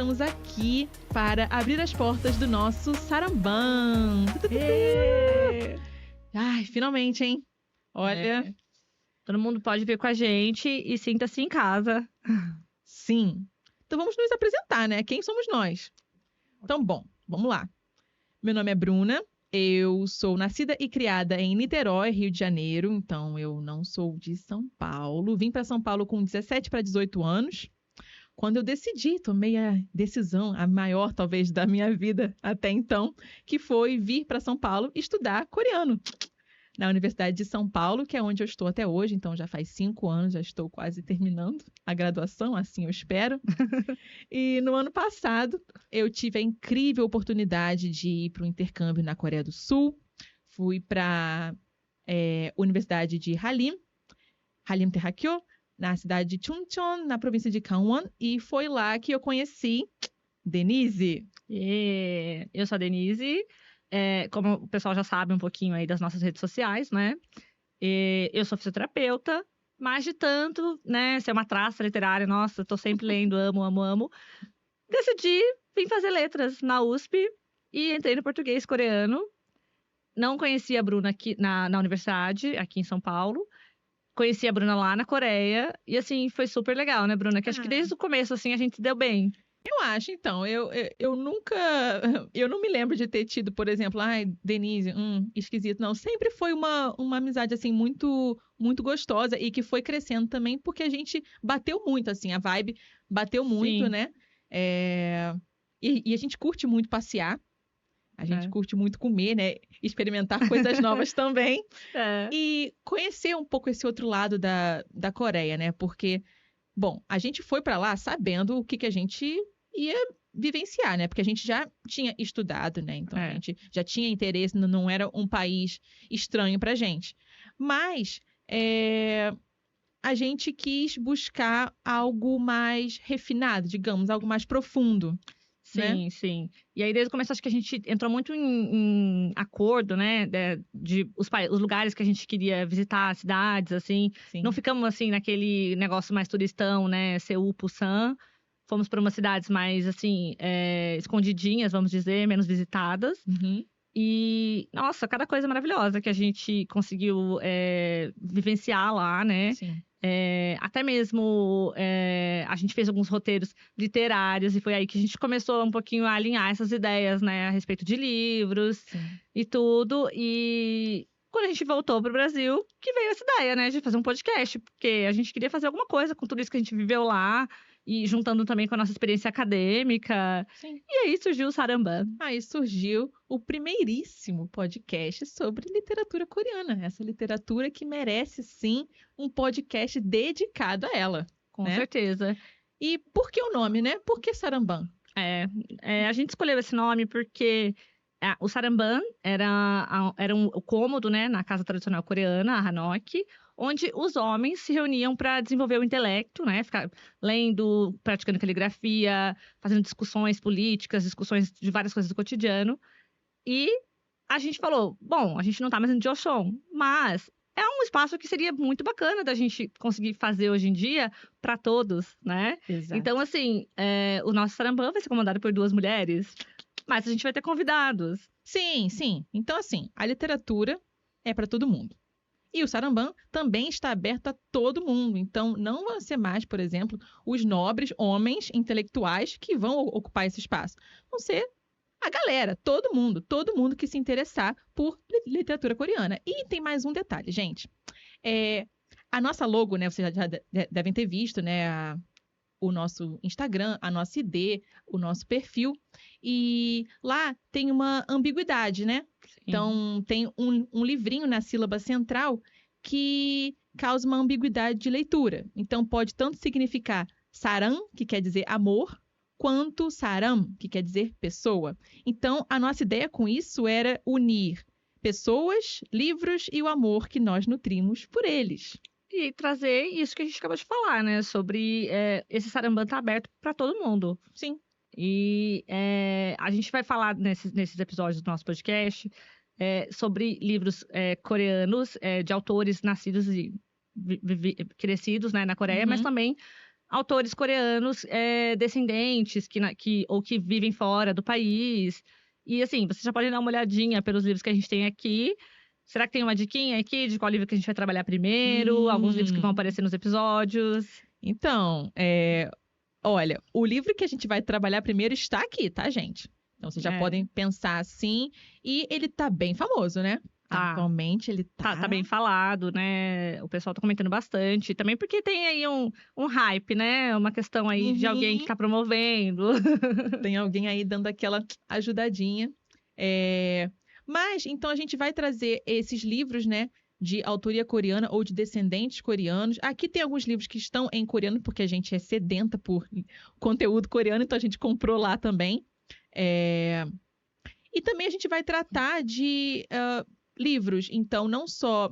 estamos aqui para abrir as portas do nosso Saramban. Ai, finalmente, hein? Olha, todo mundo pode vir com a gente e sinta-se em casa. Sim. Então vamos nos apresentar, né? Quem somos nós? Então, bom, vamos lá. Meu nome é Bruna, eu sou nascida e criada em Niterói, Rio de Janeiro, então eu não sou de São Paulo. Vim para São Paulo com 17 para 18 anos. Quando eu tomei a decisão, a maior talvez da minha vida até então, que foi vir para São Paulo estudar coreano. Na Universidade de São Paulo, que é onde eu estou até hoje, então já faz 5 anos, já estou quase terminando a graduação, assim eu espero. E no ano passado, eu tive a incrível oportunidade de ir para um intercâmbio na Coreia do Sul. Fui para a Universidade de Halim Daehakyo, na cidade de Chuncheon, na província de Gangwon, e foi lá que eu conheci Denise. Eu sou a Denise, como o pessoal já sabe um pouquinho aí das nossas redes sociais, né? Eu sou fisioterapeuta, mas de tanto, né, ser uma traça literária, nossa, tô sempre lendo, amo. Decidi vir fazer letras na USP e entrei no português coreano. Não conhecia a Bruna aqui na universidade, aqui em São Paulo. Conheci a Bruna lá na Coreia. E, assim, foi super legal, né, Bruna? Que acho que desde o começo, assim, a gente se deu bem. Eu acho, então. Eu nunca... Eu não me lembro de ter tido, por exemplo, Denise, esquisito. Não, sempre foi uma amizade, assim, muito, muito gostosa e que foi crescendo também porque a gente bateu muito, assim, a vibe bateu muito, né? E a gente curte muito passear. A gente curte muito comer, né? Experimentar coisas novas também. E conhecer um pouco esse outro lado da Coreia, né? Porque, bom, a gente foi para lá sabendo o que a gente ia vivenciar, né? Porque a gente já tinha estudado, né? Então a gente já tinha interesse, não era um país estranho pra gente. Mas a gente quis buscar algo mais refinado, digamos, algo mais profundo. Sim, sim. E aí, desde o começo, acho que a gente entrou muito em acordo, né? Os lugares que a gente queria visitar, cidades, assim. Sim. Não ficamos, assim, naquele negócio mais turistão, né? Seul, Busan. Fomos para umas cidades mais, assim, escondidinhas, vamos dizer, menos visitadas. Uhum. E, nossa, cada coisa maravilhosa que a gente conseguiu vivenciar lá, né? Sim. Até mesmo a gente fez alguns roteiros literários e foi aí que a gente começou um pouquinho a alinhar essas ideias, né, a respeito de livros e tudo. E quando a gente voltou pro Brasil, que veio essa ideia, né, de fazer um podcast, porque a gente queria fazer alguma coisa com tudo isso que a gente viveu lá e juntando também com a nossa experiência acadêmica. Sim. E aí surgiu o Saramban. Aí surgiu o primeiríssimo podcast sobre literatura coreana. Essa literatura que merece, sim, um podcast dedicado a ela. Com certeza. E por que o nome, né? Por que Saramban? A gente escolheu esse nome porque o Saramban era o cômodo, né, na casa tradicional coreana, a Hanok, onde os homens se reuniam para desenvolver o intelecto, né, ficar lendo, praticando caligrafia, fazendo discussões políticas, discussões de várias coisas do cotidiano. E a gente falou, bom, a gente não tá mais no Joseon, mas é um espaço que seria muito bacana da gente conseguir fazer hoje em dia para todos, né? Exato. Então, assim, o nosso Saramban vai ser comandado por 2 mulheres, mas a gente vai ter convidados. Sim. Então, assim, a literatura é para todo mundo. E o Saramban também está aberto a todo mundo. Então, não vão ser mais, por exemplo, os nobres homens intelectuais que vão ocupar esse espaço. Vão ser a galera, todo mundo que se interessar por literatura coreana. E tem mais um detalhe, gente. A nossa logo, né? Vocês já devem ter visto, né? O nosso Instagram, a nossa ID, o nosso perfil. E lá tem uma ambiguidade, né? Sim. Então, tem um livrinho na sílaba central que causa uma ambiguidade de leitura. Então, pode tanto significar saran, que quer dizer amor, quanto saram, que quer dizer pessoa. Então, a nossa ideia com isso era unir pessoas, livros e o amor que nós nutrimos por eles. E trazer isso que a gente acabou de falar, né? Sobre esse Saramban tá aberto para todo mundo. Sim. E a gente vai falar nesses episódios do nosso podcast sobre livros coreanos, de autores nascidos e crescidos, né, na Coreia, mas também autores coreanos descendentes ou que vivem fora do país. E assim, você já pode dar uma olhadinha pelos livros que a gente tem aqui. Será que tem uma diquinha aqui de qual livro que a gente vai trabalhar primeiro? Alguns livros que vão aparecer nos episódios? Então, olha, o livro que a gente vai trabalhar primeiro está aqui, tá, gente? Então, vocês já podem pensar assim. E ele tá bem famoso, né? Atualmente ele tá bem falado, né? O pessoal tá comentando bastante. Também porque tem aí um hype, né? Uma questão aí de alguém que tá promovendo. Tem alguém aí dando aquela ajudadinha. Mas, então, a gente vai trazer esses livros, né? De autoria coreana ou de descendentes coreanos. Aqui tem alguns livros que estão em coreano, porque a gente é sedenta por conteúdo coreano, então a gente comprou lá também. E também a gente vai tratar de livros, então não só,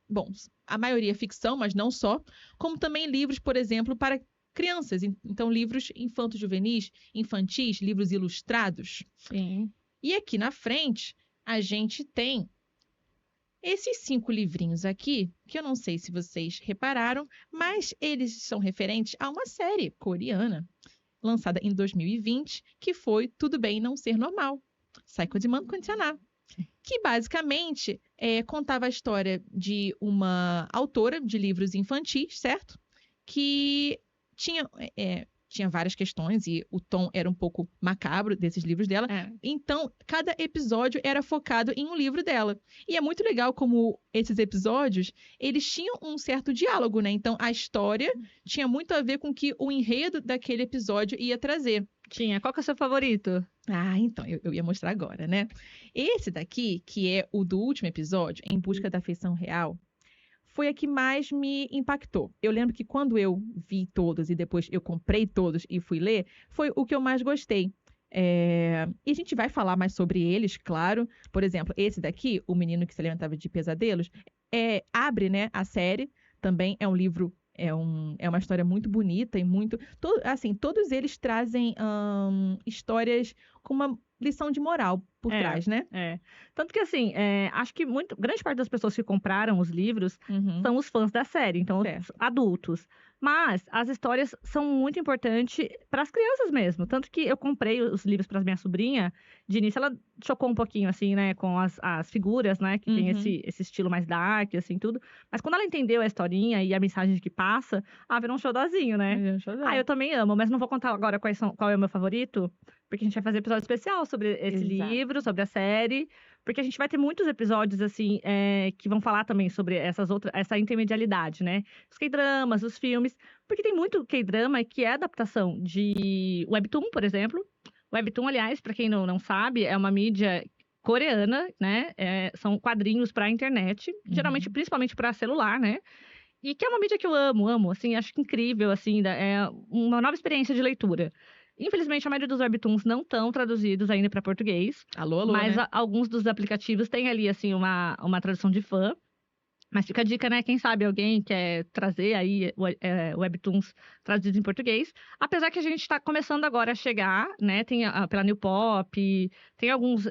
bom, a maioria é ficção, mas não só, como também livros, por exemplo, para crianças. Então, livros infanto-juvenis, infantis, livros ilustrados. Sim. E aqui na frente, a gente tem esses 5 livrinhos aqui, que eu não sei se vocês repararam, mas eles são referentes a uma série coreana, lançada em 2020, que foi Tudo Bem Não Ser Normal, Saikojiman Konchana, que basicamente contava a história de uma autora de livros infantis, certo? Que tinha várias questões e o tom era um pouco macabro desses livros dela. Então, cada episódio era focado em um livro dela. E é muito legal como esses episódios, eles tinham um certo diálogo, né? Então, a história tinha muito a ver com o que o enredo daquele episódio ia trazer. Tinha. Qual que é o seu favorito? Então, eu ia mostrar agora, né? Esse daqui, que é o do último episódio, Em Busca da Afeição Real, foi a que mais me impactou. Eu lembro que quando eu vi todos e depois eu comprei todos e fui ler, foi o que eu mais gostei. E a gente vai falar mais sobre eles, claro. Por exemplo, esse daqui, O Menino que se Alimentava de Pesadelos, abre, né, a série. Também é um livro, é uma história muito bonita e muito... assim, todos eles trazem histórias com uma lição de moral por trás, né? Tanto que, assim, acho que grande parte das pessoas que compraram os livros são os fãs da série, então, os adultos. Mas as histórias são muito importantes para as crianças mesmo. Tanto que eu comprei os livros para minha sobrinha. De início, ela chocou um pouquinho, assim, né? Com as figuras, né? Que tem esse estilo mais dark, assim, tudo. Mas quando ela entendeu a historinha e a mensagem que passa, virou um xodózinho, né? Eu também amo. Mas não vou contar agora qual é o meu favorito. Porque a gente vai fazer episódio especial sobre esse livro, sobre a série. Porque a gente vai ter muitos episódios, assim, que vão falar também sobre essa intermedialidade, né? Os K-dramas, os filmes. Porque tem muito K-drama que é adaptação de Webtoon, por exemplo. Webtoon, aliás, para quem não sabe, é uma mídia coreana, né? São quadrinhos para a internet. Geralmente, principalmente para celular, né? E que é uma mídia que eu amo, assim, acho incrível, assim, é uma nova experiência de leitura. Infelizmente, a maioria dos webtoons não estão traduzidos ainda para português. Alô, mas né? Alguns dos aplicativos têm ali, assim, uma tradução de fã. Mas fica a dica, né? Quem sabe alguém quer trazer aí webtoons traduzidos em português. Apesar que a gente está começando agora a chegar, né? Tem pela New Pop, tem alguns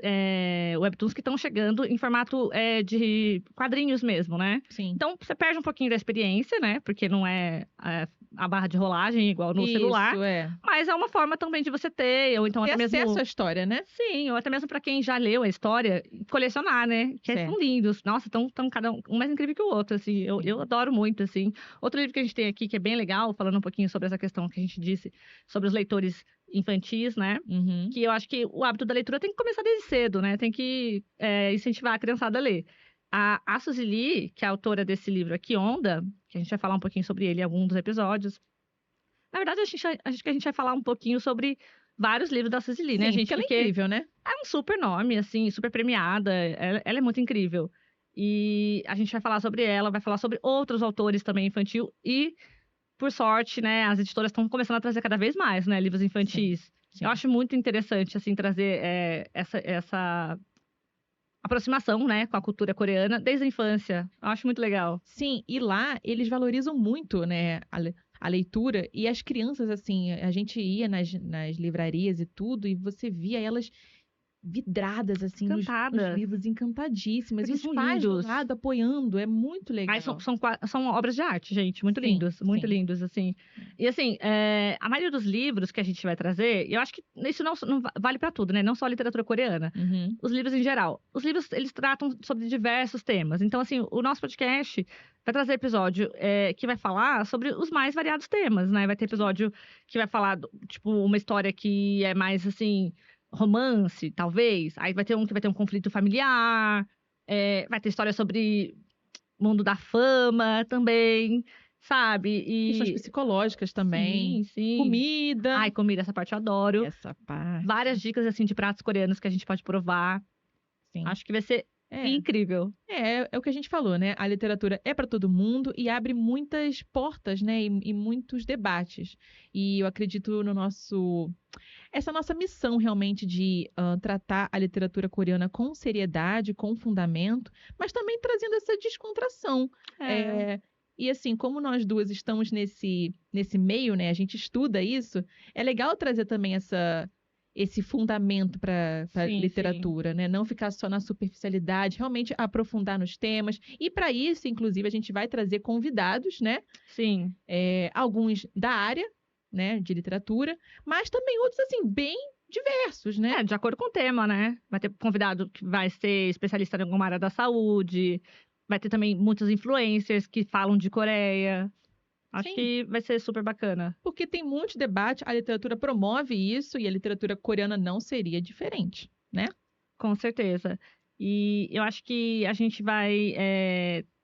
webtoons que estão chegando em formato de quadrinhos mesmo, né? Sim. Então, você perde um pouquinho da experiência, né? Porque não é a barra de rolagem igual no celular. Mas é uma forma também de você ter, ou então ter até mesmo... acesso à história, né? Sim, ou até mesmo para quem já leu a história, colecionar, né? Que são lindos. Nossa, estão cada um mais incrível que o outro, assim. Eu adoro muito, assim. Outro livro que a gente tem aqui, que é bem legal, falando um pouquinho sobre essa questão que a gente disse, sobre os leitores infantis, né? Que eu acho que o hábito da leitura tem que começar desde cedo, né? Tem que incentivar a criançada a ler. A Suzy Lee, que é a autora desse livro aqui, Onda, que a gente vai falar um pouquinho sobre ele em algum dos episódios. Na verdade, acho que a gente vai falar um pouquinho sobre vários livros da Suzy Lee, né, gente? Porque ela é incrível, né? É um super nome, assim, super premiada. Ela é muito incrível. E a gente vai falar sobre ela, vai falar sobre outros autores também infantil. E, por sorte, né, as editoras estão começando a trazer cada vez mais, né, livros infantis. Sim. Eu acho muito interessante, assim, trazer essa aproximação, né, com a cultura coreana desde a infância. Eu acho muito legal. Sim, e lá eles valorizam muito, né, a leitura. E as crianças, assim, a gente ia nas livrarias e tudo, e você via elas vidradas, assim, nos Encantadas. livros, encantadíssimas. Porque E os são pais do lindos. lado apoiando, é muito legal. Mas são obras de arte, gente, muito Sim, lindos, muito sim. lindos, assim. E assim, a maioria dos livros que a gente vai trazer, eu acho que isso não vale pra tudo, né? Não só a literatura coreana. Uhum. Os livros em geral. Os livros, eles tratam sobre diversos temas. Então, assim, o nosso podcast vai trazer episódio que vai falar sobre os mais variados temas, né? Vai ter episódio que vai falar, tipo, uma história que é mais, assim, romance, talvez. Aí vai ter um que vai ter um conflito familiar. Vai ter história sobre mundo da fama também, sabe? Questões E psicológicas também. sim, sim. Comida. Ai, comida, essa parte eu adoro. Essa parte. Várias dicas, assim, de pratos coreanos que a gente pode provar. Sim. Acho que vai ser incrível. É o que a gente falou, né? A literatura é para todo mundo e abre muitas portas, né? E muitos debates. E eu acredito essa nossa missão realmente de tratar a literatura coreana com seriedade, com fundamento, mas também trazendo essa descontração. E assim, como nós duas estamos nesse meio, né? A gente estuda isso, é legal trazer também esse fundamento para a Sim, literatura, né? Não ficar só na superficialidade, realmente aprofundar nos temas. E para isso, inclusive, a gente vai trazer convidados, né? Sim. Alguns da área, né, de literatura, mas também outros, assim, bem diversos, né? De acordo com o tema, né? Vai ter convidado que vai ser especialista em alguma área da saúde. Vai ter também muitos influencers que falam de Coreia. Acho que vai ser super bacana. Porque tem muito debate, a literatura promove isso e a literatura coreana não seria diferente, né? Com certeza. E eu acho que a gente vai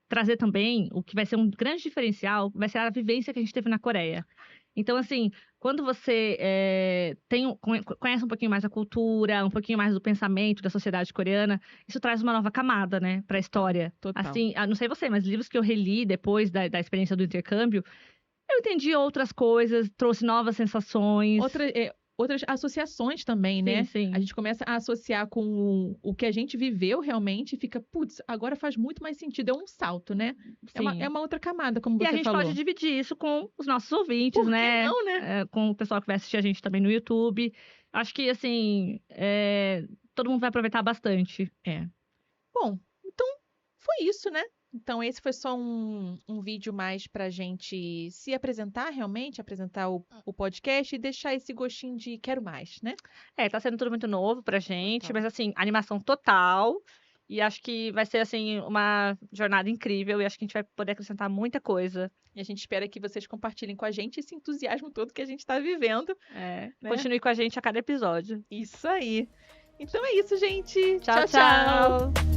trazer também o que vai ser um grande diferencial, vai ser a vivência que a gente teve na Coreia. Então, assim, quando você conhece um pouquinho mais a cultura, um pouquinho mais do pensamento da sociedade coreana, isso traz uma nova camada, né, para a história. Total. Assim, não sei você, mas livros que eu reli depois da experiência do intercâmbio, eu entendi outras coisas, trouxe novas sensações. Outras associações também, Sim, né? sim. A gente começa a associar com o que a gente viveu realmente e fica, putz, agora faz muito mais sentido, é um salto, né? É uma outra camada, como você falou. E a gente pode dividir isso com os nossos ouvintes, né? Por que não, né? Com o pessoal que vai assistir a gente também no YouTube. Acho que, assim, todo mundo vai aproveitar bastante. Bom, então foi isso, né? Então, esse foi só um vídeo mais pra gente se apresentar realmente, apresentar o podcast e deixar esse gostinho de quero mais, né? Tá sendo tudo muito novo pra gente, Total. mas assim, animação total. E acho que vai ser, assim, uma jornada incrível e acho que a gente vai poder acrescentar muita coisa. E a gente espera que vocês compartilhem com a gente esse entusiasmo todo que a gente tá vivendo. Né? Continue com a gente a cada episódio. Isso aí. Então é isso, gente. Tchau, tchau.